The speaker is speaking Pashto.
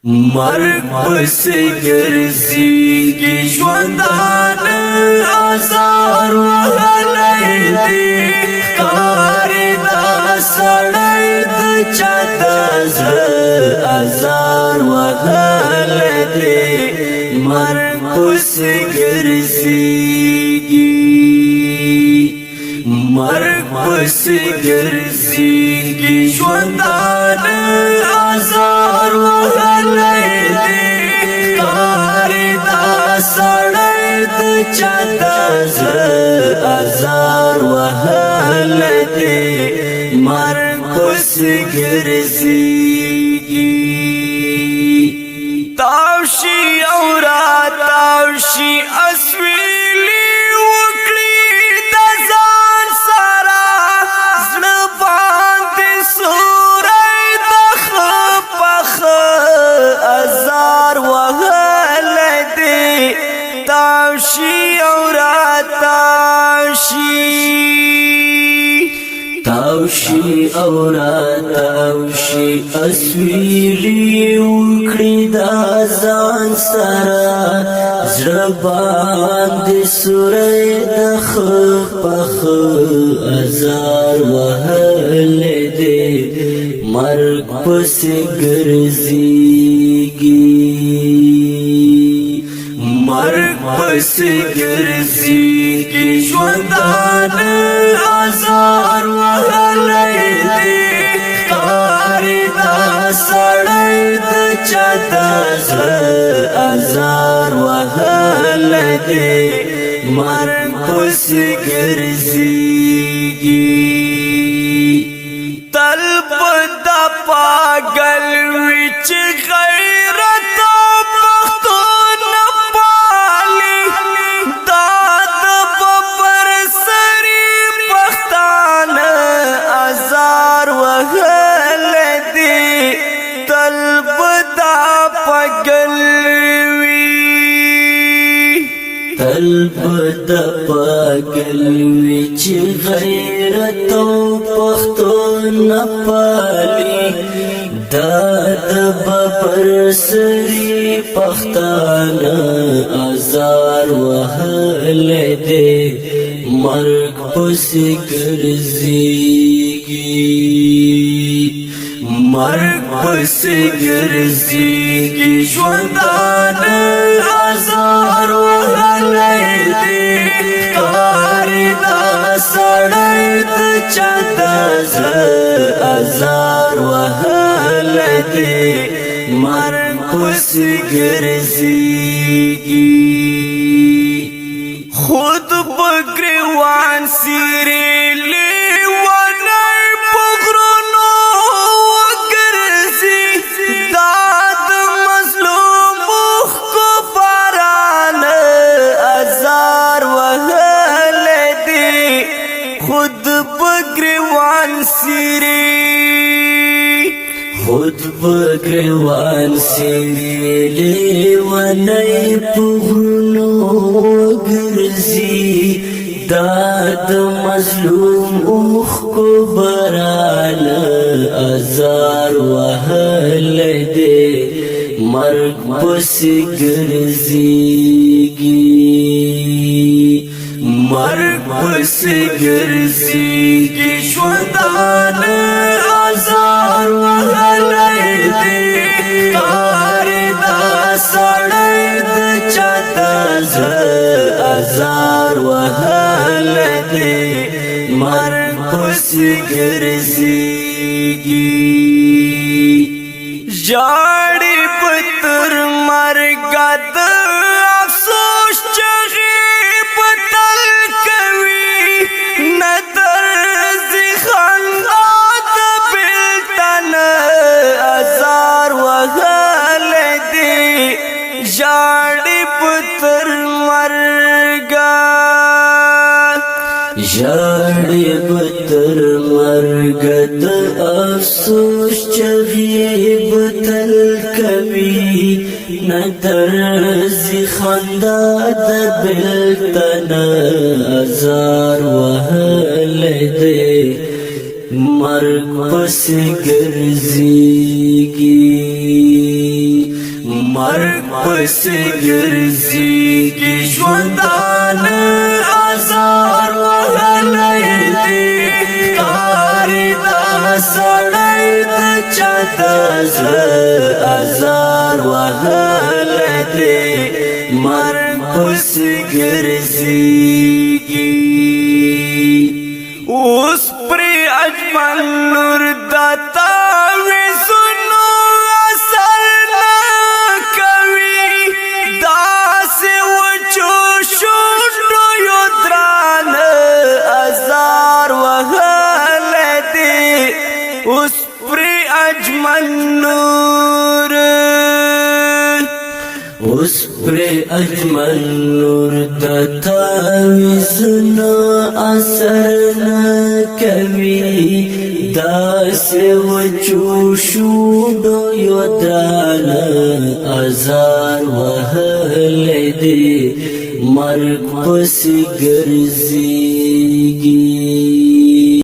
مرگ پسې ګرځېږي ژوندان ازار وهلی دی ښکاري دا سړی د چا د زړه ازار وهلی دی مرگ پسې ګرځېږي مرگ پسې ګرځېږي ژوندان ازار وهلی دی ښکاري دا سړی د چا د زړه ازار وهلی دی مرگ پسې ګرځېږي تاو شي او راتاو شي اسویلي تاوشی او را تاوشی اسویلی وکړی دا ځان سره زړه باندې سورې د خپخ ازار وهلی دی مرګ پسې ګرځېږي مرگ پسې ګرځېږي ژوندان ازار وهلی دی ښکاري دا سړی د چا د زړه ازار وهلی دی مرگ پسې ګرځېږي تل به دا پاگل وي چې غیرت تلب د پاگل وی چې غیرت او پښتون پالي دا د ببر سری پښتانه ازار وهلی دی مرګ پسې ګرځېږي مرگ پسې ګرځېږي ژوندان ازار وهلی دی ښکاري دا سړی د چا د زړه ازار وهلی دی مرګ پسې ګرځېږي خود به ګریوان څیرې خود بگروان سیری لیوانی پغرنو گرزی داد مظلوم اوخ کو بران ازار وهلی دی مرگ پسې ګرځېږي مرگ پسې ګرځېږي ژوندان ازار وهلی دی ښکاري دا سړی د چا د زړه ازار وهلی دی مرگ پسې ګرځېږي ژاړي په تر مرګه د افسوس چغې په تل کوي نه درځي خندا د بېلتن ازار وهلی دی ژاړي په تر مرګه ژاړي په تر مرګه د افسوس چغې په تل کوي نه درځي خندا د بېلتن ازار وهلی دی مرګ پسې ګرځېږي مرگ پسې ګرځېږي ژوندانه ازار وهلی دی کاري دا سړی د چا د زړه ازار وهلی دی مرگ پسې ګرځېږي اوس پرې اجمل نور دا تعویذونه اثر نه کوي داسې وچو شونډو درانه ازار وهلی دی اوس پرې اجمل نور اوس پرې اجمل نور د تعویذونه اثر نه کوي داسې وچو شونډو یو درانه ازار وهلی دی مرګ پسې ګرځېږي